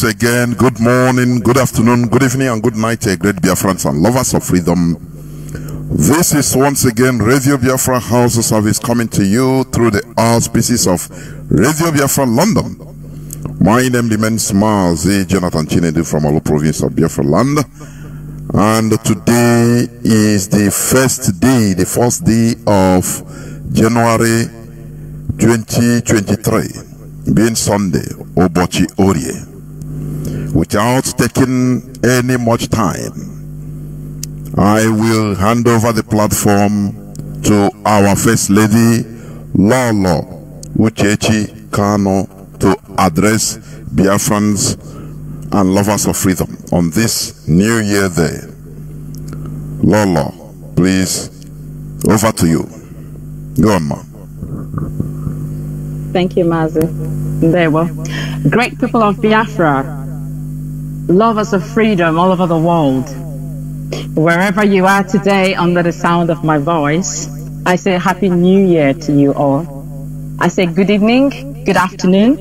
Once again, good morning, good afternoon, good evening, and good night, great Biafrans and lovers of freedom. This is once again Radio Biafra House Service coming to you through the auspices of Radio Biafra London. My name remains Mazi Jonathan Chinedu from Olu province of Biafra land. And today is the first day of January 2023, being Sunday, Obochi Orie. Without taking any much time, I will hand over the platform to our First Lady, Lolo Uchechi Kanu, to address Biafrans and lovers of freedom on this New Year Day. Lolo, please, over to you. Go on, ma. Thank you, Mazi. There we go. Great people of Biafra, lovers of freedom all over the world, wherever you are today under the sound of my voice, I say Happy New Year to you all. I say good evening, good afternoon,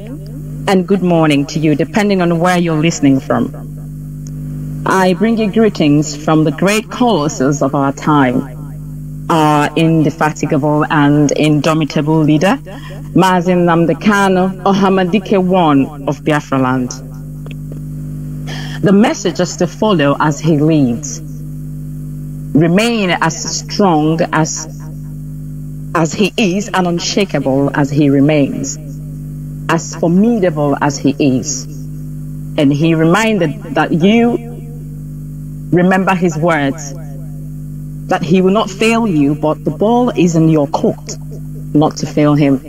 and good morning to you, depending on where you're listening from. I bring you greetings from the great colossus of our time, our indefatigable and indomitable leader, Mazi Nnamdi Kanu, Ohamadike I of Biafra land. The message is to follow as he leads. Remain as strong as he is and unshakable as he remains, as formidable as he is. And he reminded that you remember his words, that he will not fail you, but the ball is in your court, not to fail him.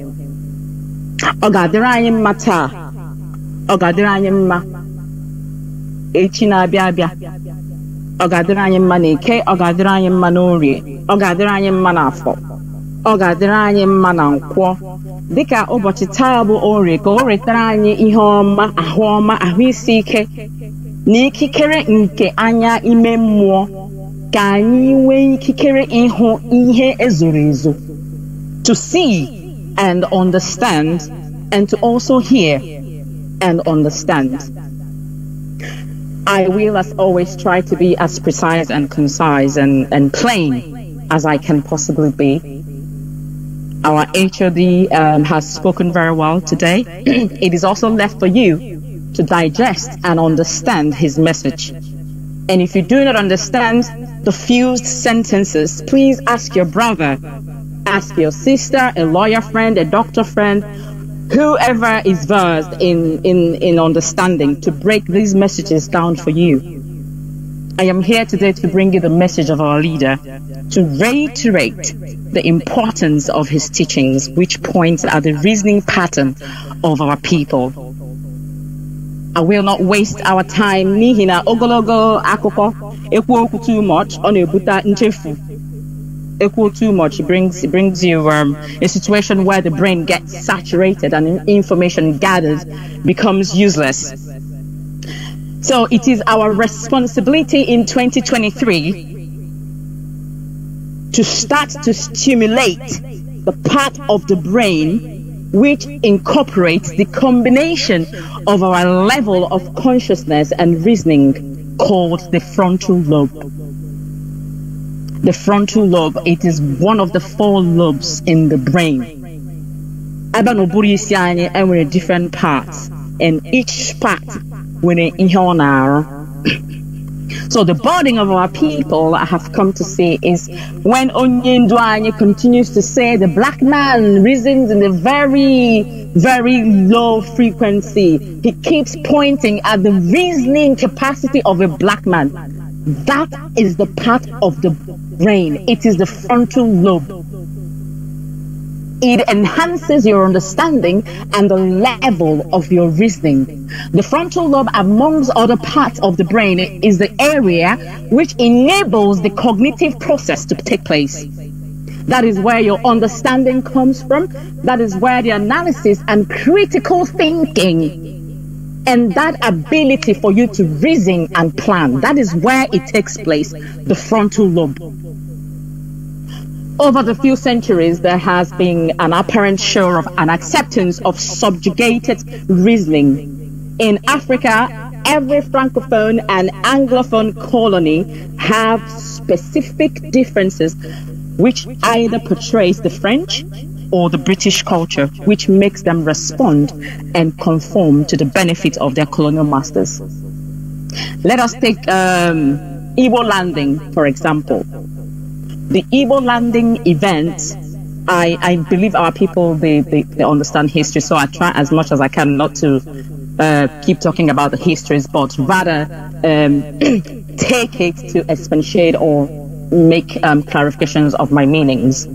Ogadirayim mata, ogadirayim ma, echina biabia, ogadirayim maneke, ogadirayim manori, ogadirayim manafo, ogadirayim manankwo. Dika obochi tabu ori ka oretaranye ihe ọma, ahụ ọma, ahụ isi ike, n'ikikere nke anya ime mmụọ, ka anyị nwee ikikere ịhụ ihe ezoro ezo, to see and understand, and to also hear and understand. I will, as always, try to be as precise and concise and plain as I can possibly be. Our HOD has spoken very well today. It is also left for you to digest and understand his message. And if you do not understand the fused sentences, please ask your brother, ask your sister, a lawyer friend, a doctor friend, whoever is versed in understanding, to break these messages down for you. I am here today to bring you the message of our leader, to reiterate the importance of his teachings, which points at the reasoning pattern of our people. I will not waste our time. Nihina ogologo akoko ekwu too much on ebuta nchefu. Equal too much brings you a situation where the brain gets saturated and information gathered becomes useless. So it is our responsibility in 2023 to start to stimulate the part of the brain which incorporates the combination of our level of consciousness and reasoning, called the frontal lobe. The frontal lobe, it is one of the 4 lobes in the brain. And different parts, and each part with an inhaler. So the burden of our people, I have come to say, is when Onyendwanye continues to say the black man reasons in a very, very low frequency. He keeps pointing at the reasoning capacity of a black man. That is the part of the brain. It is the frontal lobe. It enhances your understanding and the level of your reasoning. The frontal lobe, amongst other parts of the brain, is the area which enables the cognitive process to take place. That is where your understanding comes from. That is where the analysis and critical thinking and that ability for you to reason and plan, that is where it takes place, the frontal lobe. Over the few centuries, there has been an apparent show of an acceptance of subjugated reasoning In Africa, every Francophone and Anglophone colony have specific differences which either portrays the French or the British culture, which makes them respond and conform to the benefit of their colonial masters. Let us take Igbo landing, for example. The Igbo landing event, I believe our people, they understand history, so I try as much as I can not to keep talking about the histories, but rather take it to expatiate or make clarifications of my meanings.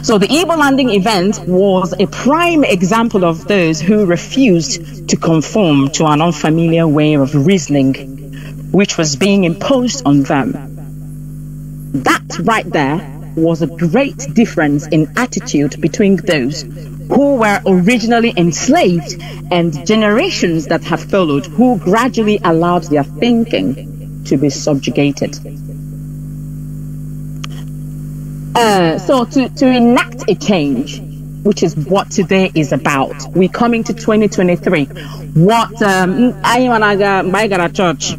So the Igbo landing event was a prime example of those who refused to conform to an unfamiliar way of reasoning, which was being imposed on them. That right there was a great difference in attitude between those who were originally enslaved and generations that have followed, who gradually allowed their thinking to be subjugated. So to enact a change, which is what today is about, we come into 2023. What I got a church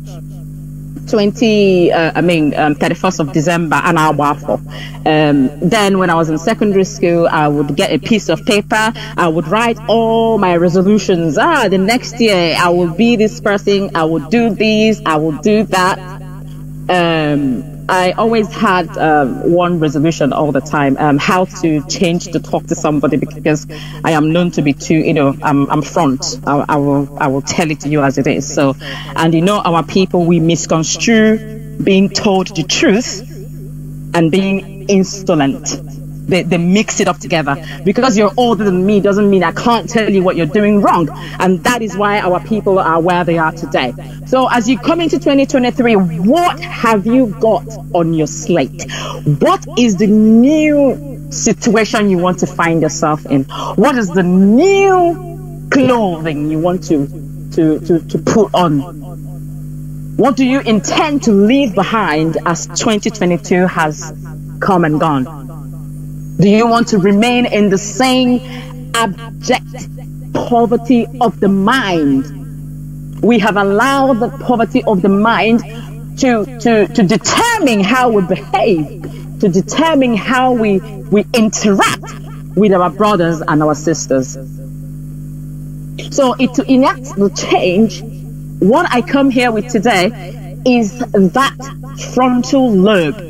31st of December and then when I was in secondary school, I would get a piece of paper, I would write all my resolutions. The next year I will be this person, I will do this, I will do that. I always had one resolution all the time, how to change to talk to somebody, because I am known to be too, I'm front. I will tell it to you as it is. So, and our people, we misconstrue being told the truth and being insolent. They mix it up together. Because you're older than me doesn't mean I can't tell you what you're doing wrong. And that is why our people are where they are today. So as you come into 2023, what have you got on your slate? What is the new situation you want to find yourself in? What is the new clothing you want to put on? What do you intend to leave behind as 2022 has come and gone? Do you want to remain in the same abject poverty of the mind? We have allowed the poverty of the mind to determine how we behave, to determine how we interact with our brothers and our sisters. So to enact the change, what I come here with today is that frontal lobe.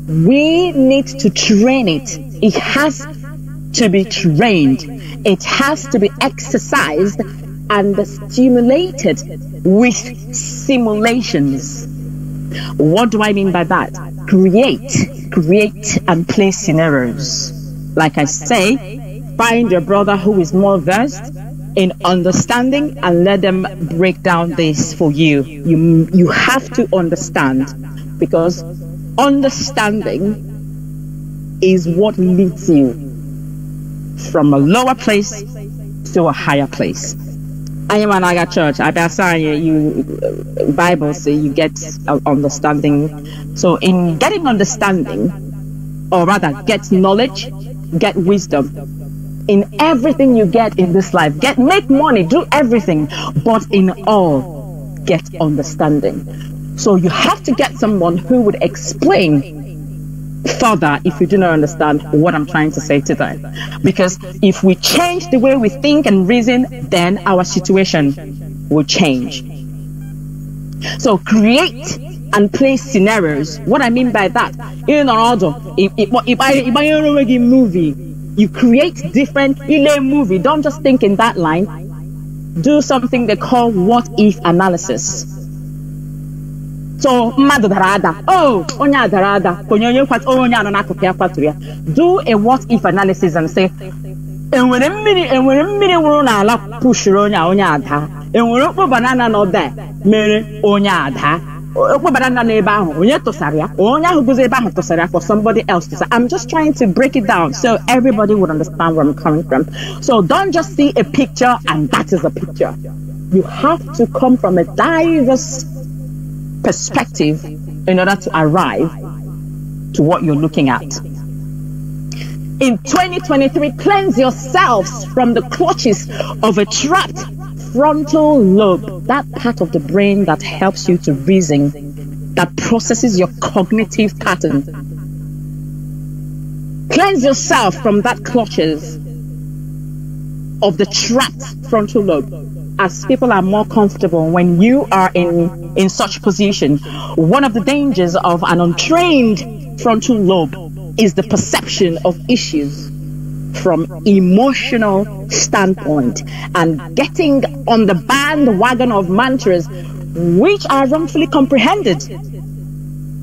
We need to train it. It has to be trained. It has to be exercised and stimulated with simulations. What do I mean by that? Create and play scenarios. Like I say, find your brother who is more versed in understanding and let them break down this for you. You have to understand, because understanding is what leads you from a lower place to a higher place. I am an Aga church. I you Bible say you get understanding. So in getting understanding, or rather get knowledge, get wisdom. In everything you get in this life, make money, do everything, but in all, get understanding. So you have to get someone who would explain further if you do not understand what I'm trying to say today. Because if we change the way we think and reason, then our situation will change. So create and play scenarios. What I mean by that, in order, if I movie, you create different movie. Don't just think in that line. Do something they call what if analysis. So, do a what if analysis and say, banana not there, for somebody else to say. I'm just trying to break it down so everybody would understand where I'm coming from. So don't just see a picture and that is a picture. You have to come from a diverse perspective in order to arrive to what you're looking at. In 2023, cleanse yourselves from the clutches of a trapped frontal lobe, that part of the brain that helps you to reason, that processes your cognitive pattern. Cleanse yourself from that clutches of the trapped frontal lobe, as people are more comfortable when you are in such position. One of the dangers of an untrained frontal lobe is the perception of issues from emotional standpoint and getting on the bandwagon of mantras which are wrongfully comprehended,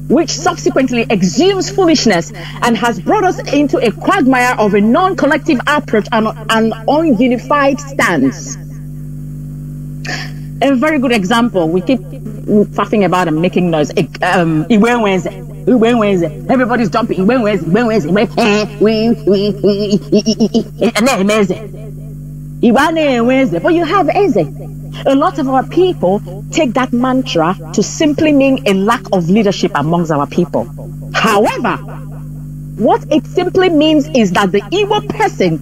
which subsequently exhumes foolishness and has brought us into a quagmire of a non-collective approach and an ununified stance. A very good example, we keep faffing about and making noise. Everybody's jumping. But you have Eze. A lot of our people take that mantra to simply mean a lack of leadership amongst our people. However, what it simply means is that the Igbo person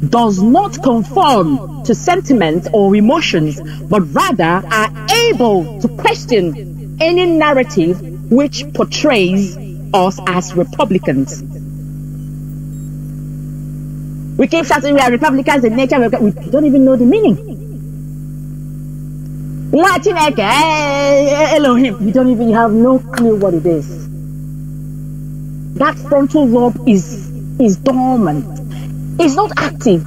does not conform to sentiments or emotions, but rather are able to question any narrative which portrays us as Republicans. We keep shouting we are Republicans in nature, we don't even know the meaning. Elohim, we don't even have no clue what it is. That frontal lobe is dormant. It's not active.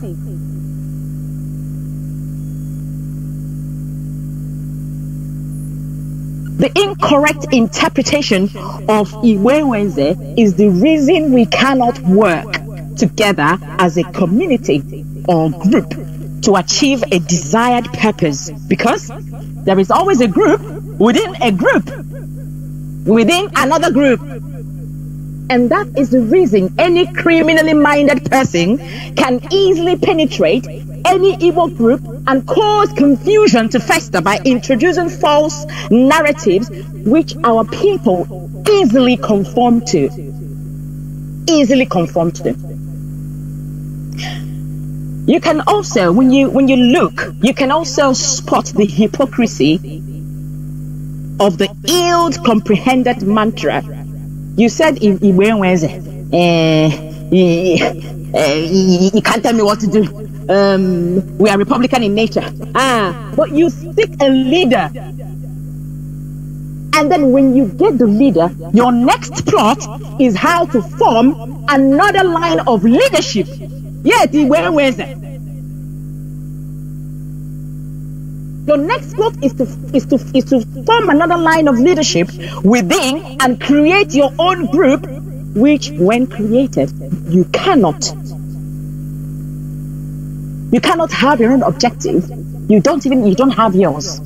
The incorrect interpretation of Iwewenze is the reason we cannot work together as a community or group to achieve a desired purpose, because there is always a group within another group. And that is the reason any criminally minded person can easily penetrate any evil group and cause confusion to fester by introducing false narratives which our people easily conform to. You can also, when you look, you can also spot the hypocrisy of the ill-comprehended mantra. You said in Iwenweze, you can't tell me what to do. We are Republican in nature. But you seek a leader. And then when you get the leader, your next plot is how to form another line of leadership. Yes, Iwenweze. Your next plot is to form another line of leadership within and create your own group, which when created, you cannot have your own objective. You don't have yours.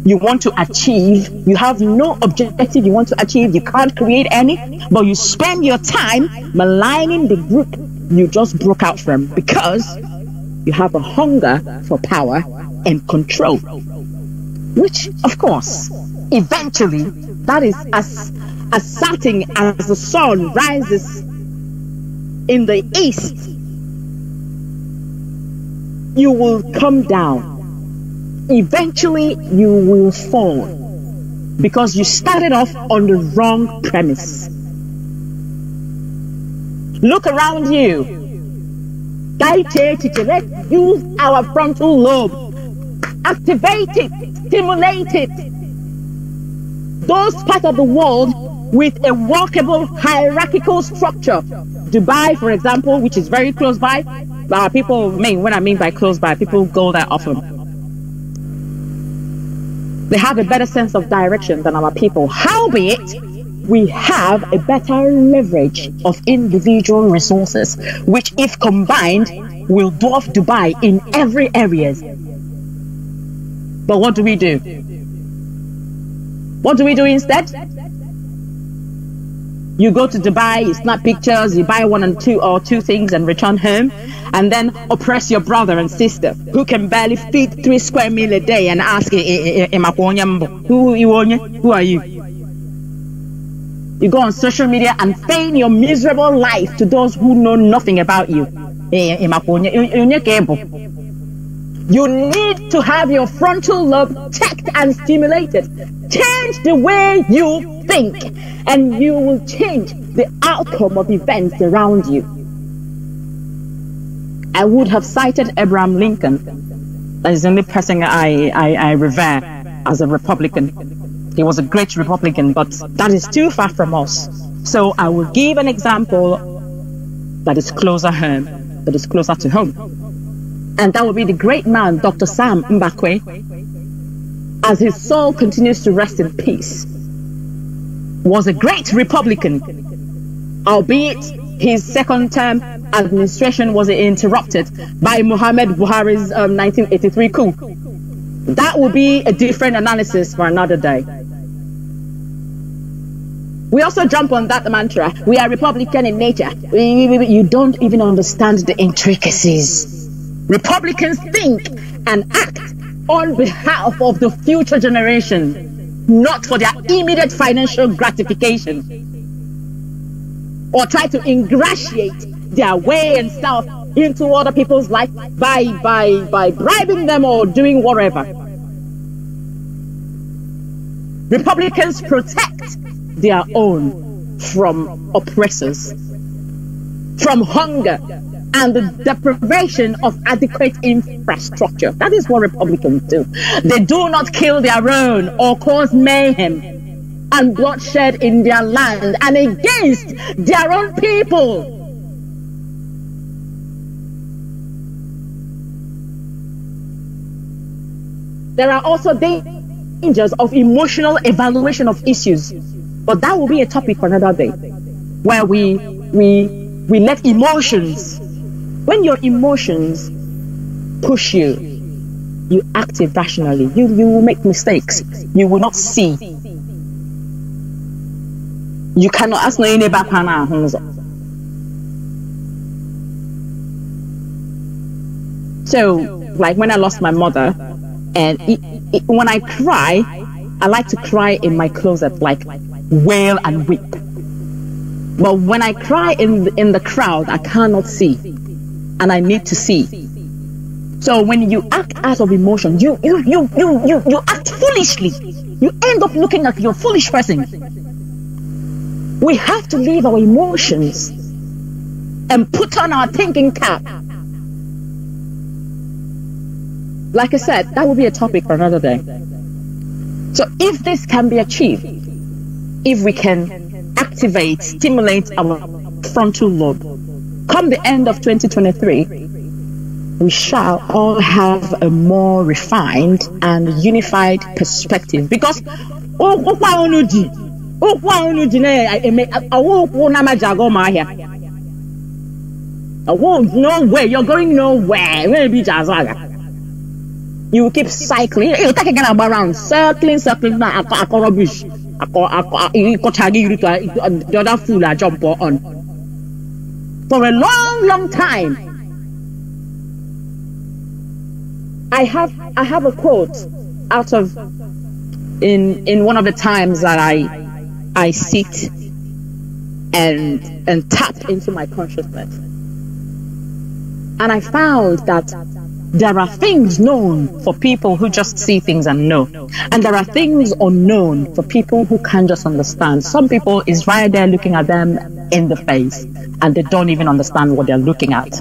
You want to achieve, you have no objective you want to achieve, you can't create any, but you spend your time maligning the group you just broke out from because you have a hunger for power and control, which of course eventually, that is as certain as the sun rises in the east, you will come down. Eventually you will fall because you started off on the wrong premise. Look around you. Use our frontal lobe. Activate it, stimulate it. Those parts of the world with a workable hierarchical structure. Dubai, for example, which is very close by. People, when I mean by close by, people go there often. They have a better sense of direction than our people. Howbeit, we have a better leverage of individual resources, which if combined, will dwarf Dubai in every area. But what do we do? What do we do instead? You go to Dubai, you snap pictures, you buy one or two things and return home, and then oppress your brother and sister who can barely feed 3 square meals a day and ask, who are you? You go on social media and feign your miserable life to those who know nothing about you. You need to have your frontal lobe checked and stimulated. Change the way you think, and you will change the outcome of events around you. I would have cited Abraham Lincoln. That is the only person I revere as a Republican. He was a great Republican, but that is too far from us. So I will give an example that is closer home, that is closer to home. And that will be the great man, Dr. Sam Mbakwe, as his soul continues to rest in peace, was a great Republican, albeit his second term administration was interrupted by Muhammad Buhari's 1983 coup. That will be a different analysis for another day. We also jump on that mantra. We are Republican in nature. You don't even understand the intricacies. Republicans think and act on behalf of the future generation, not for their immediate financial gratification, or try to ingratiate their way and self into other people's life by bribing them or doing whatever. Republicans protect their own from oppressors, from hunger, and the deprivation of adequate infrastructure. That is what Republicans do. They do not kill their own or cause mayhem and bloodshed in their land and against their own people. There are also dangers of emotional evaluation of issues, but that will be a topic for another day, where we let emotions. When your emotions push you, you act irrationally. You will make mistakes. You will not see. You cannot ask no any back. So, like when I lost my mother, and when I cry, I like to cry in my closet, like wail and weep. But when I cry in the crowd, I cannot see. And I need to see. So when you act out of emotion, you act foolishly. You end up looking like you're a foolish person. We have to leave our emotions and put on our thinking cap. Like I said, that will be a topic for another day. So if this can be achieved, if we can activate, stimulate our frontal lobe, come the end of 2023, we shall all have a more refined and unified perspective. Because I won't nowhere. You're going nowhere. You keep cycling. You're taking around, circling. Rubbish. The other fool I jump on. For a long time, I have a quote out of in one of the times that I sit and tap into my consciousness, and I found that there are things known for people who just see things and know, and there are things unknown for people who can't just understand. Some people is right there looking at them in the face, and they don't even understand what they're looking at.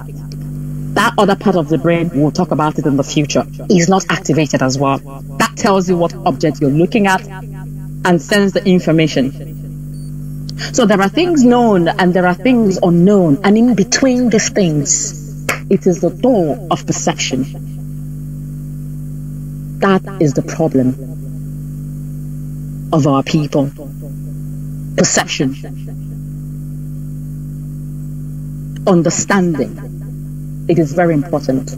That other part of the brain, we'll talk about it in the future, is not activated as well. That tells you what object you're looking at and sends the information. So there are things known and there are things unknown, and in between these things, it is the door of perception. That is the problem of our people. Perception. Understanding. It is very important.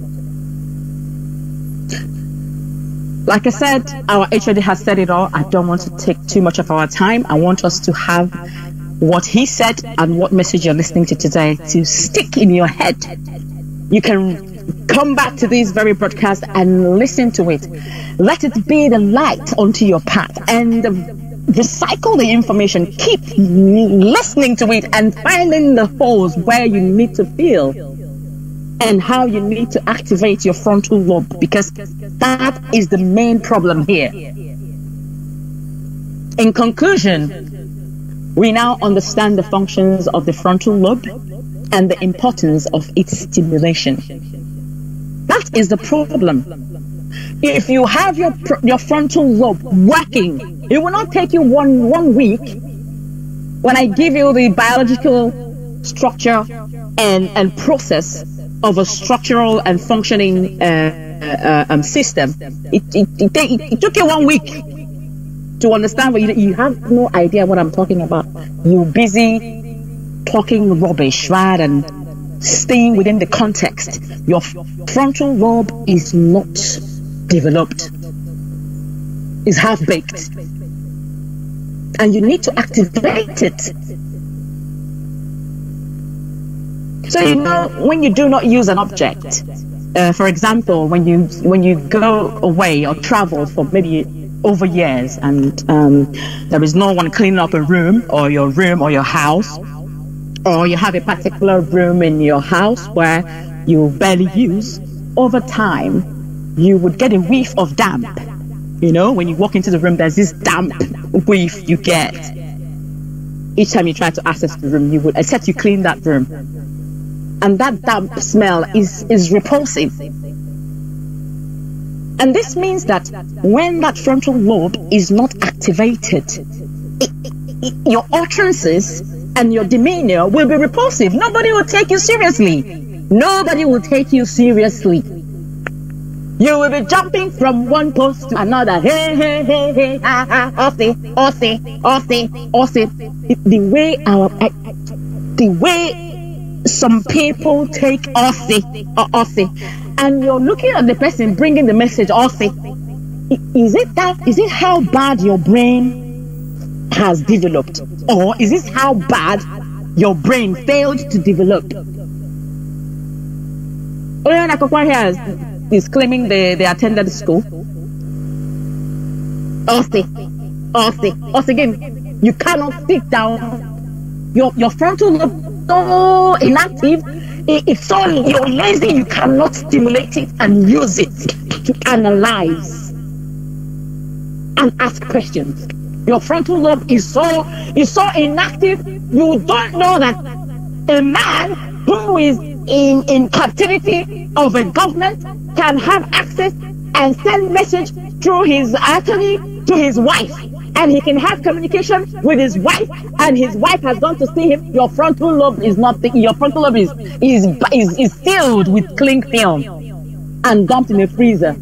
Like I said, our HOD has said it all. I don't want to take too much of our time. I want us to have what he said and what message you're listening to today to stick in your head. You can come back to this very broadcast and listen to it. Let it be the light onto your path. And recycle the information, keep listening to it and finding the holes where you need to fill and how you need to activate your frontal lobe, because that is the main problem here. In conclusion, we now understand the functions of the frontal lobe and the importance of its stimulation. That is the problem. If you have your frontal lobe working, it will not take you one week. When I give you the biological structure and process of a structural and functioning system, it took you 1 week to understand, but you have no idea what I'm talking about. You're busy talking rubbish rather than staying within the context. Your frontal lobe is not developed, is half-baked, and you need to activate it. So you know, when you do not use an object, for example, when you go away or travel for maybe over years, and there is no one cleaning up a room or your house, or you have a particular room in your house where you barely use, over time you would get a whiff of damp. You know, when you walk into the room, there's this damp whiff you get. Each time you try to access the room, you would, except you clean that room. And that damp smell is repulsive. And this means that when that frontal lobe is not activated, your utterances and your demeanor will be repulsive. Nobody will take you seriously. Nobody will take you seriously. You will be jumping from one post to another. Hey, hey, hey, hey, ha, ha, the way some people take Ossi, and you're looking at the person bringing the message Ossi. Is it how bad your brain has developed, or is this how bad your brain failed to develop? Is claiming they attended school. Ossi again. You cannot sit down. Your frontal lobe so inactive. It's so you're lazy. You cannot stimulate it and use it to analyze and ask questions. Your frontal lobe is so inactive. You don't know that a man who is in captivity of a government can have access and send message through his attorney to his wife, and he can have communication with his wife, and his wife has gone to see him. Your frontal lobe is not your frontal lobe is filled with cling film and dumped in a freezer.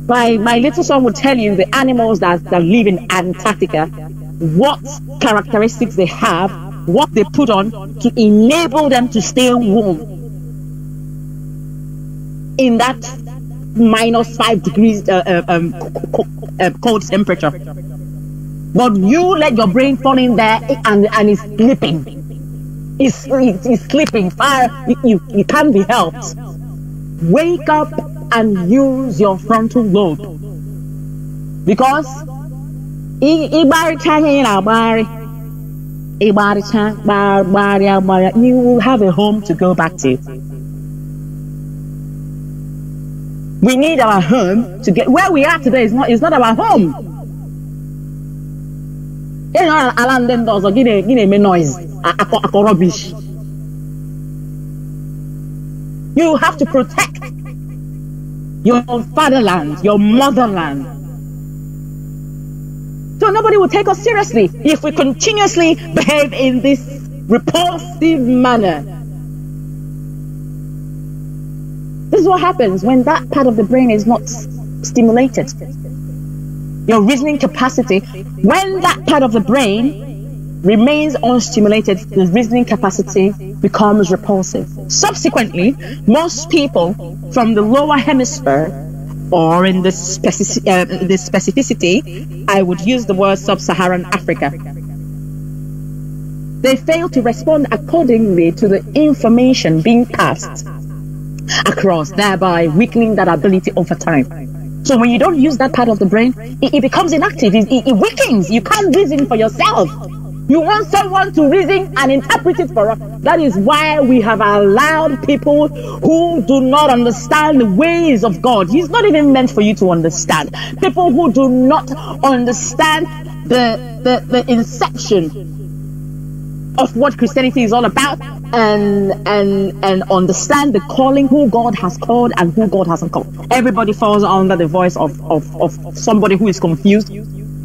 My little son would tell you the animals that live in Antarctica, what characteristics they have, what they put on to enable them to stay warm in that -5 degrees cold temperature. But you let your brain fall in there and it's sleeping. It's sleeping. Fire. You can't be helped. Wake up and use your frontal lobe, because you will have a home to go back to. We need our home to get where we are today. Is not our home. You know, Alan does or give me noise. Rubbish. You have to protect your fatherland, your motherland. So nobody will take us seriously if we continuously behave in this repulsive manner. This is what happens when that part of the brain is not stimulated. Your reasoning capacity, when that part of the brain remains unstimulated, the reasoning capacity becomes repulsive. Subsequently, most people from the lower hemisphere, or in the specificity, I would use the word sub-Saharan Africa, they fail to respond accordingly to the information being passed across, thereby weakening that ability over time. So when you don't use that part of the brain, it becomes inactive. It weakens. You can't reason for yourself. You want someone to reason and interpret it for us. That is why we have allowed people who do not understand the ways of God. He's not even meant for you to understand. People who do not understand the inception of what Christianity is all about, and understand the calling, who God has called and who God hasn't called. Everybody falls under the voice of somebody who is confused,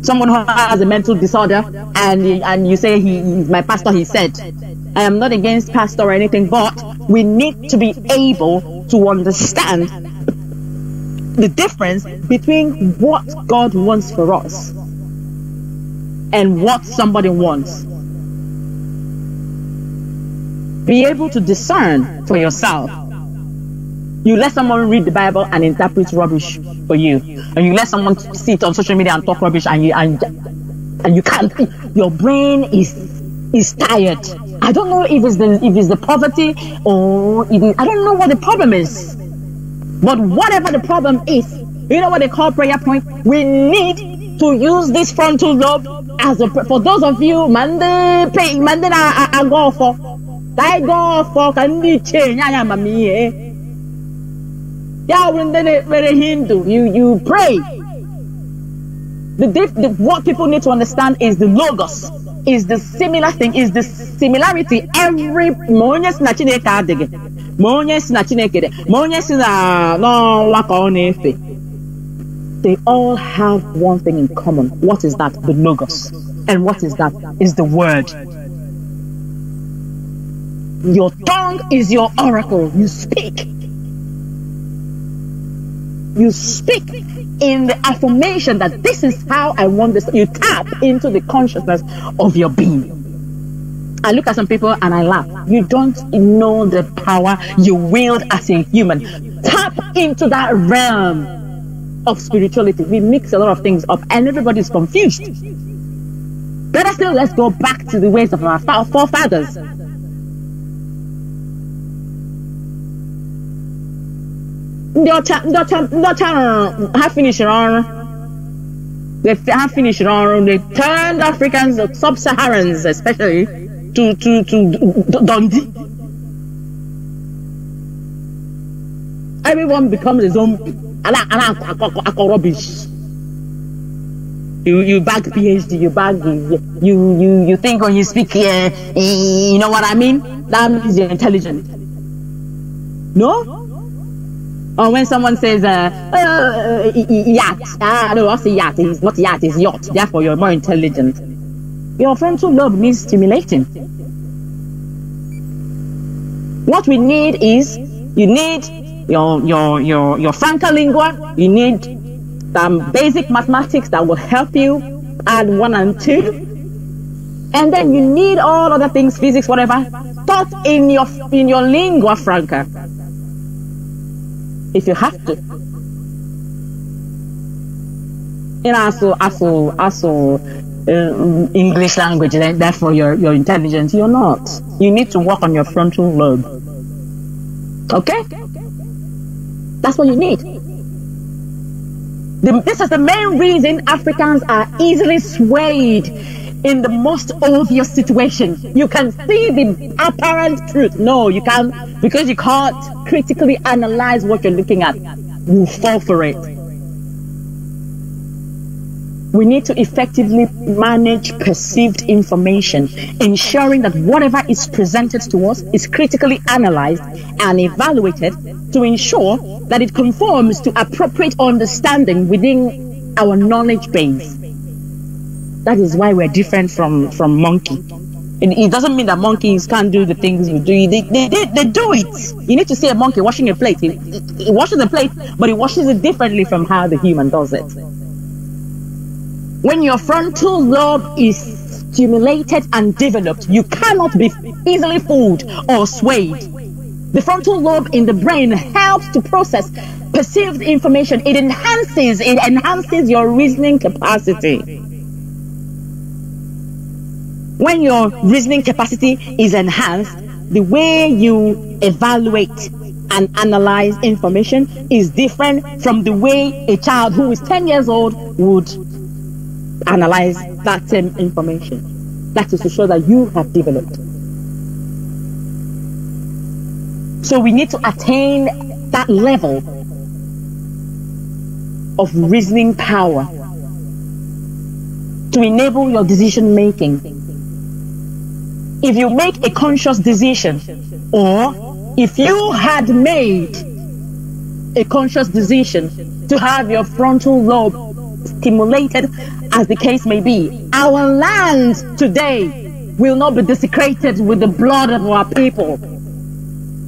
someone who has a mental disorder, and you say he's my pastor. He said, I am not against pastor or anything, but we need to be able to understand the difference between what God wants for us and what somebody wants. Be able to discern for yourself. You let someone read the Bible and interpret rubbish for you, and you let someone sit on social media and talk rubbish, and you can't. Your brain is tired. I don't know if it's the poverty, or I don't know what the problem is. But whatever the problem is, you know what they call prayer point? We need to use this frontal lobe as a, for those of you, Monday I go for. I go for candy chain. You pray. What people need to understand is the logos, is the similar thing, is the similarity. Every they all have one thing in common. What is that? The logos. And what is that? Is the word. Your tongue is your oracle. You speak. You speak in the affirmation that this is how I want this. You tap into the consciousness of your being. I look at some people and I laugh. You don't know the power you wield as a human. Tap into that realm of spirituality. We mix a lot of things up and everybody's confused. Better still, let's go back to the ways of our forefathers. Have finished on. They have finished on. They turned Africans, sub-Saharans especially, to Dundee. Everyone becomes a zombie. Rubbish. You bag PhD. You bag. You think when you speak, you know what I mean? That means you're intelligent. No. Or when someone says, yacht. No, I'll say yacht. It's not yacht, it's yacht. Therefore, you're more intelligent. Your frontal lobe needs stimulating. What we need is, you need your franca lingua. You need some basic mathematics that will help you add 1 and 2. And then you need all other things, physics, whatever, taught in your lingua franca. If you have to. In also English language, therefore you're intelligent. You're not. You need to work on your frontal lobe. Okay? That's what you need. This is the main reason Africans are easily swayed in the most obvious situation. You can see the apparent truth. No, you can't, because you can't critically analyze what you're looking at. You fall for it. We need to effectively manage perceived information, ensuring that whatever is presented to us is critically analyzed and evaluated to ensure that it conforms to appropriate understanding within our knowledge base. That is why we're different from monkey. It doesn't mean that monkeys can't do the things we do. They do it. You need to see a monkey washing a plate. He washes the plate, but he washes it differently from how the human does it. When your frontal lobe is stimulated and developed, you cannot be easily fooled or swayed. The frontal lobe in the brain helps to process perceived information. It enhances your reasoning capacity. When your reasoning capacity is enhanced, the way you evaluate and analyze information is different from the way a child who is 10 years old would analyze that same information. That is to show that you have developed. So we need to attain that level of reasoning power to enable your decision making. If you make a conscious decision, or if you had made a conscious decision to have your frontal lobe stimulated, as the case may be, our land today will not be desecrated with the blood of our people.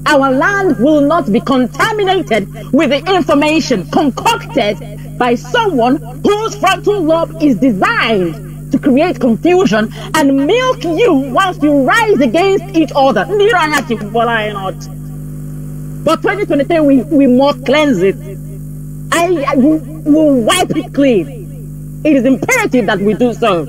Our land will not be contaminated with the information concocted by someone whose frontal lobe is designed to create confusion and milk you whilst you rise against each other. But 2023, we must cleanse it. I will wipe it clean. It is imperative that we do so.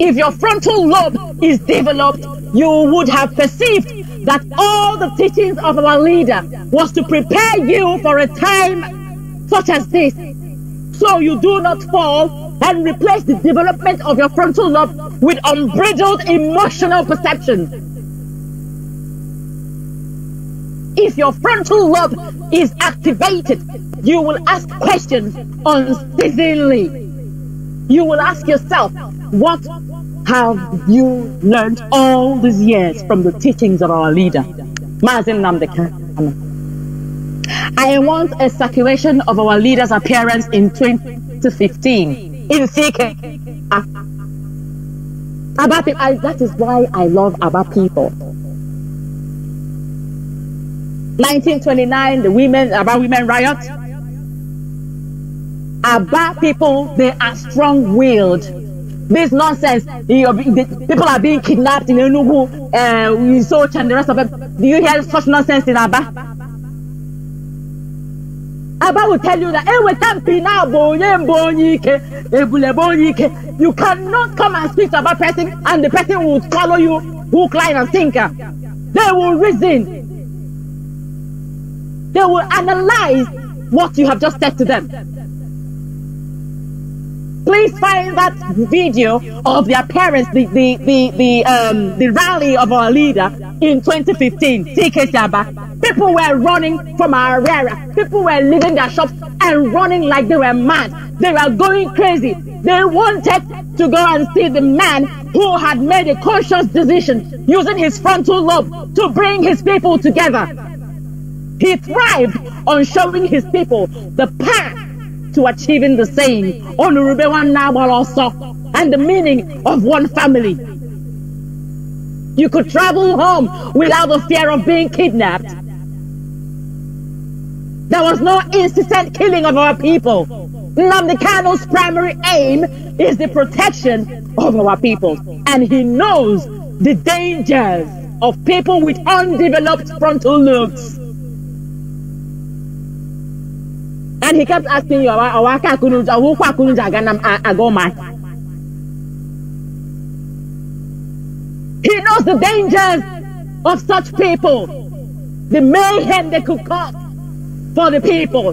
If your frontal lobe is developed, you would have perceived that all the teachings of our leader was to prepare you for a time such as this, so you do not fall and replace the development of your frontal lobe with unbridled emotional perceptions. If your frontal lobe is activated, you will ask questions unceasingly. You will ask yourself, what have you learned all these years from the teachings of our leader, Mazi Nnamdi Kanu? I want a circulation of our leader's appearance in 2015 in CK. That is why I love Aba people. 1929, the Aba women riot. Aba people, they are strong-willed. This nonsense, people are being kidnapped in Enugu, Uchechi and the rest of them. Do you hear such nonsense in Aba? Aba will tell you that you cannot come and speak to Aba person and the person will swallow you hook, line and sinker. They will reason. They will analyze what you have just said to them. Please find that video of the appearance, the rally of our leader in 2015. People were running from our area. People were leaving their shops and running like they were mad. They were going crazy. They wanted to go and see the man who had made a conscious decision using his frontal lobe to bring his people together. He thrived on showing his people the path to achieving the same, and the meaning of one family. You could travel home without the fear of being kidnapped. There was no incessant killing of our people. Nnamdi Kanu's primary aim is the protection of our people, and he knows the dangers of people with undeveloped frontal lobes. And he kept asking you, he knows the dangers of such people, the mayhem they could cause for the people,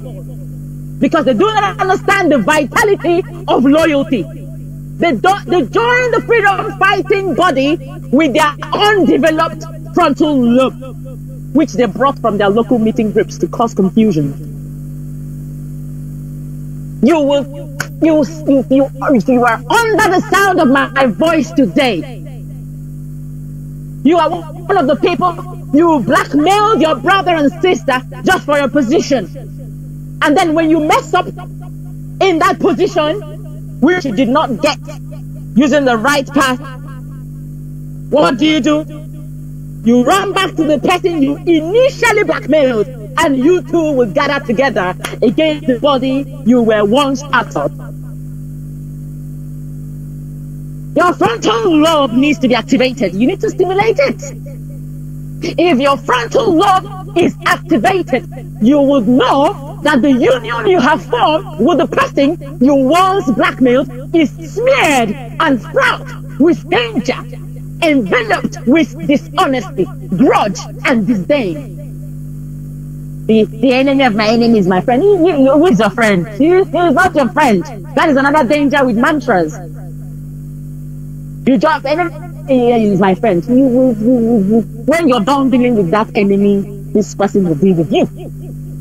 because they do not understand the vitality of loyalty. They join the freedom fighting body with their undeveloped frontal lobe, which they brought from their local meeting groups to cause confusion. If you are under the sound of my voice today, you are one of the people, you blackmailed your brother and sister just for your position. And then when you mess up in that position, which you did not get using the right path, what do? You run back to the person you initially blackmailed, and you two will gather together against the body you were once part of. Your frontal lobe needs to be activated. You need to stimulate it. If your frontal lobe is activated, you would know that the union you have formed with the person you once blackmailed is smeared and fraught with danger. enveloped with dishonesty, grudge, and disdain. The enemy of my enemy is my friend. Who is your friend? He is not your friend. That is another danger with mantras. You just, enemy is my friend. When you're done dealing with that enemy, this person will deal with you.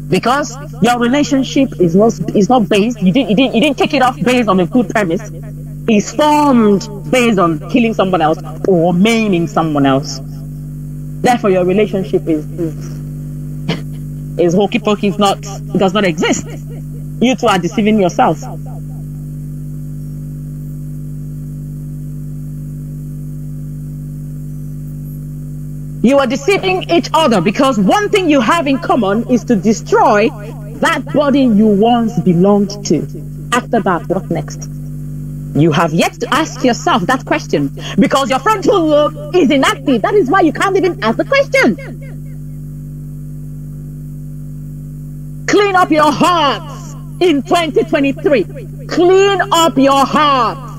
Because your relationship is not based, you didn't take it off based on a good premise. It's formed based on killing someone else or maiming someone else. Therefore, your relationship is hokey pokey, does not exist. You two are deceiving yourself. You are deceiving each other because one thing you have in common is to destroy that body you once belonged to. After that, what next? You have yet to ask yourself that question because your frontal lobe is inactive. That is why you can't even ask the question. Clean up your hearts in 2023. Clean up your hearts.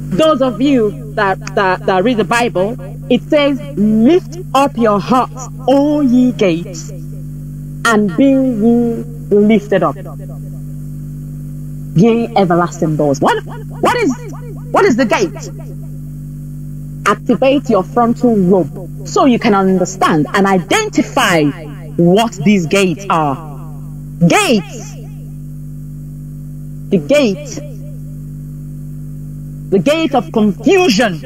Those of you that read the Bible, it says, lift up your hearts, O ye gates, and be ye lifted up, ye everlasting doors. What is the gate? Activate your frontal lobe so you can understand and identify what these gates are. Gates. The gate of confusion,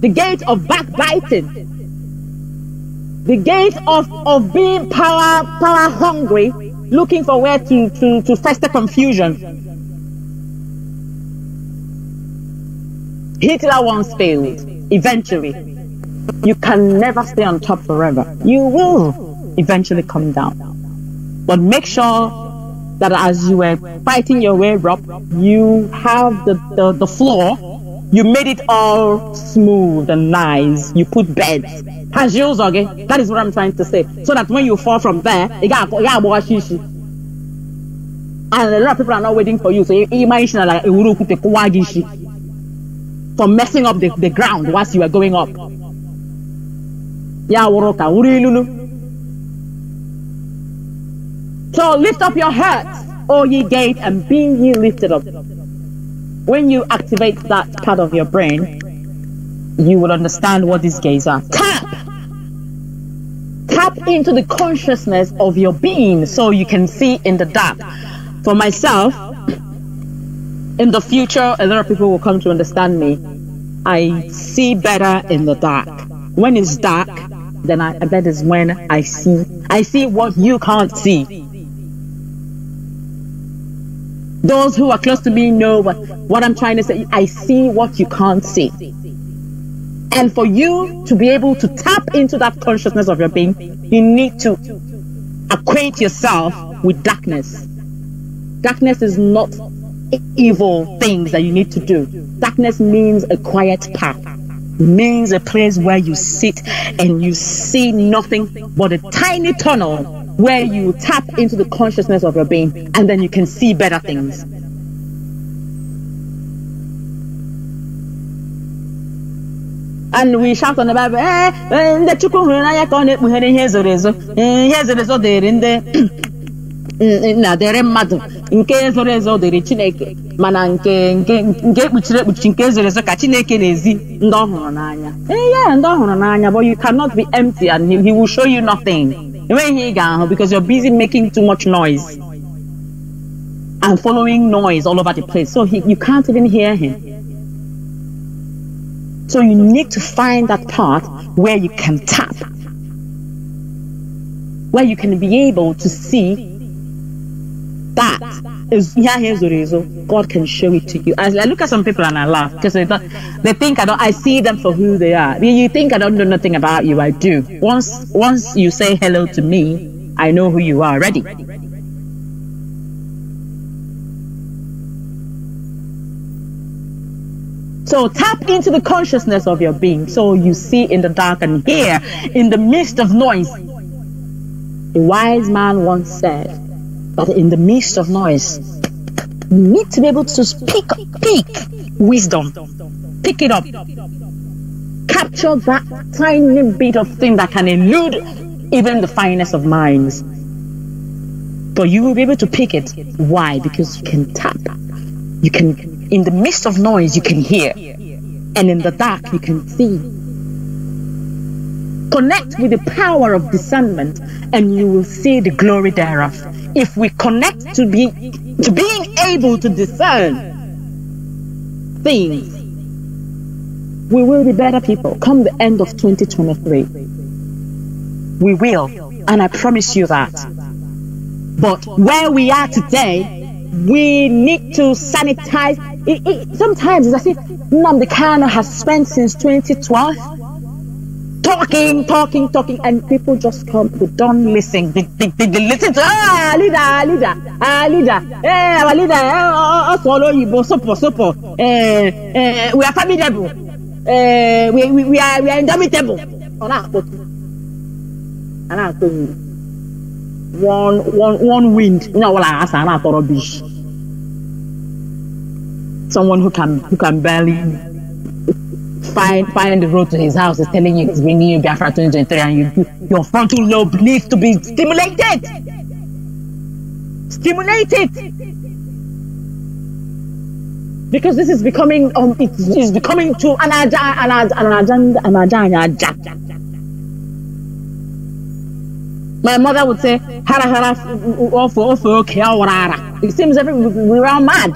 the gate of backbiting, the gate of being power hungry, looking for where to fester confusion. Hitler once failed. Eventually, you can never stay on top forever. You will eventually come down. But make sure that as you were fighting your way up, you have the floor, you made it all smooth and nice. You put beds. That is what I'm trying to say. So that when you fall from there, and a lot of people are not waiting for you. So imagine like for messing up the ground whilst you are going up. So lift up your hearts, O ye gate, and be ye lifted up. When you activate that part of your brain, you will understand what these gates are. Tap into the consciousness of your being so you can see in the dark. For myself, in the future, a lot of people will come to understand me. I see better in the dark. When it's dark, then that is when I see what you can't see. Those who are close to me know what I'm trying to say. I see what you can't see. And for you to be able to tap into that consciousness of your being, you need to acquaint yourself with darkness. Darkness is not evil things that you need to do. Darkness means a quiet path. It means a place where you sit and you see nothing but a tiny tunnel where you tap into the consciousness of your being, and then you can see better things. And we shout on the Bible, the chukunaya kon it muhere hezorezo. Hezorezo there in the na dere mmadụ nke ezorezo dere Chineke, mana nke kpuchiri ekpuchi nke ezorezo ka Chineke na-ezi ndị ọhụrụ n'anya. Yeah, ndị ọhụrụ n'anya, but you cannot be empty and he will show you nothing. Because you're busy making too much noise and following noise all over the place, so you can't even hear him. So you need to find that part where you can tap, where you can be able to see that is God can show it to you. I look at some people and I laugh because they think I see them for who they are. You think I don't know nothing about you? I do. Once you say hello to me, I know who you are already. So tap into the consciousness of your being so you see in the dark and hear in the midst of noise. A wise man once said that in the midst of noise, need to be able to speak wisdom, pick it up, capture that tiny bit of thing that can elude even the finest of minds. But you will be able to pick it. Why? Because you can tap. You can, in the midst of noise, you can hear. And in the dark, you can see. Connect with the power of discernment, and you will see the glory thereof. If we connect to being able to discern things, we will be better people come the end of 2023. We will, and I promise you that. But where we are today, we need to sanitize. Sometimes it's as if Nnamdi Kanu has spent since 2012 talking, and people just come. They don't listen. They listen to leader, our leader. Follow you, support. We are formidable. We are indomitable. One wind, someone who can barely find the road to his house is telling you he's bringing you Biafra 2023, and your frontal lobe needs to be stimulated. Because this is becoming it's becoming to an agenda. My mother would say, hara, okay, it seems we're all mad.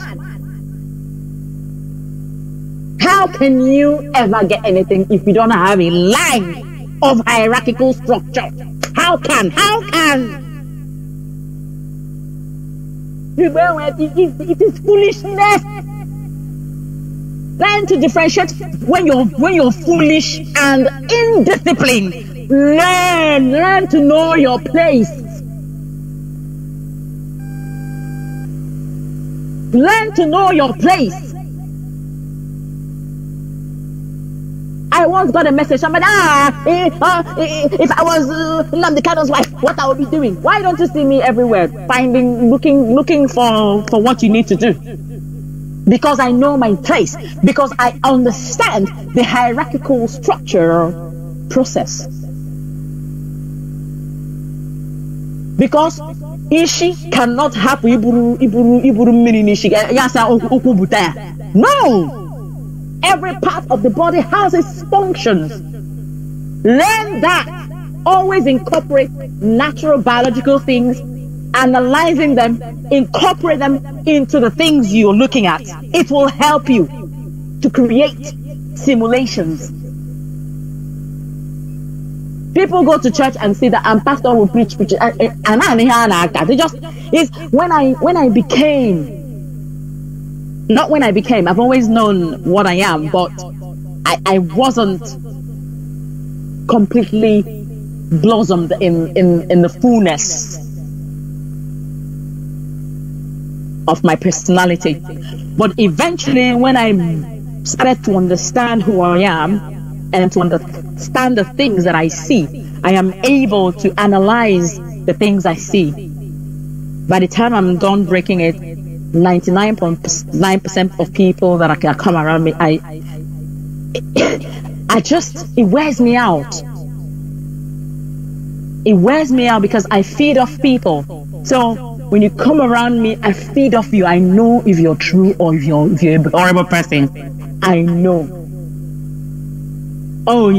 How can you ever get anything if you don't have a line of hierarchical structure? How can? It is foolishness. Learn to differentiate when you're foolish and indisciplined. Learn to know your place. Learn to know your place. I once got a message. Somebody, if I was Nnamdi Kanu's wife, what I would be doing? Why don't you see me everywhere, looking for what you need to do? Because I know my place. Because I understand the hierarchical structure process. Because Ishi cannot have Iburu Mini Nishi. No! Every part of the body has its functions. Learn that. Always incorporate natural biological things, analyzing them, incorporate them into the things you're looking at. It will help you to create simulations. People go to church and see that pastor will preach. They just is when I became. Not when I became. I've always known what I am, but I wasn't completely blossomed in the fullness of my personality. But eventually, when I started to understand who I am and to understand the things that I see, I am able to analyze the things I see. By the time I'm done breaking it, 99.9% of people that come around me, it wears me out. It wears me out because I feed off people. So when you come around me, I feed off you. I know if you're true or if you're a horrible person. I know. Oh,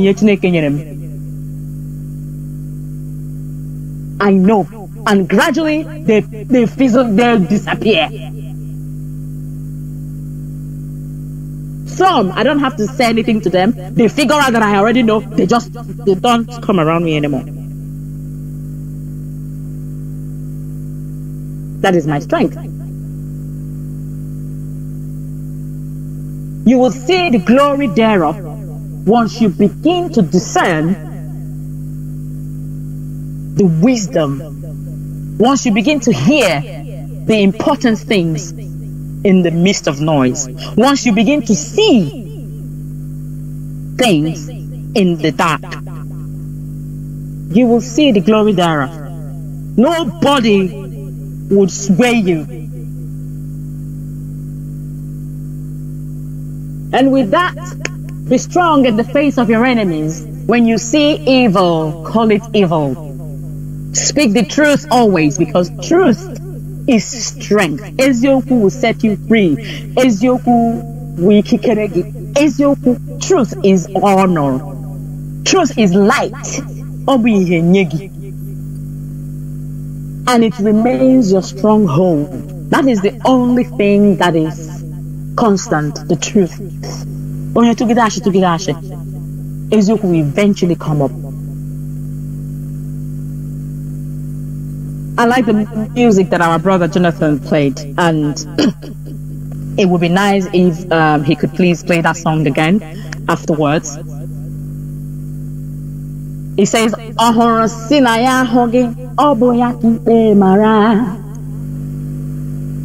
I know. And gradually they fizzle, they disappear. Some, I don't have to say anything to them. They figure out that I already know. They don't come around me anymore. That is my strength. You will see the glory thereof once you begin to discern the wisdom. Once you begin to hear the important things in the midst of noise. Once you begin to see things in the dark, you will see the glory thereof. Nobody would sway you. And with that, be strong in the face of your enemies. When you see evil, call it evil. Speak the truth always, because truth is strength. Ezioku will set you free. Ezioku will kikeregi. Ezioku, truth is honor. Truth is light. Obi nyegi. And it remains your stronghold. That is the only thing that is constant, the truth. Ezioku will eventually come up. I like the music that our brother Jonathan played, and it would be nice if he could please play that song again afterwards. He says, "Ohoro sinaya hoge oboya kipe mara,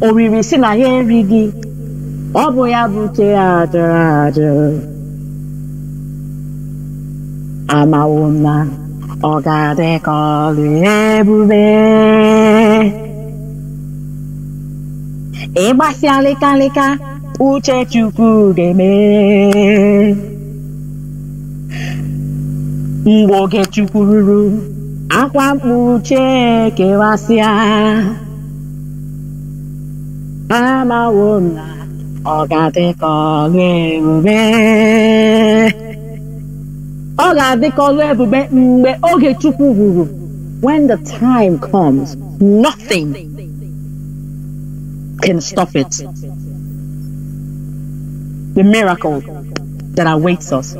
oriri sinaya rigi oboya bute adara, amawona ogade kolu ebube, ebasi alika lika Uchechi geme." Mwoge chukururu akwa mpuche kewasia, ama wona ogade kolu ebube, ogade kolu ebube mbe oge chukururu. When the time comes, nothing can stop it. The miracle that awaits us.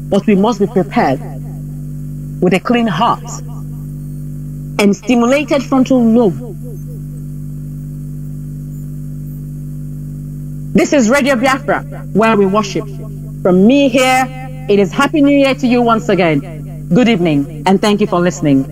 But we must be prepared with a clean heart and stimulated frontal lobe. This is Radio Biafra, where we worship. From me here, it is Happy New Year to you once again. Good evening, and thank you for listening.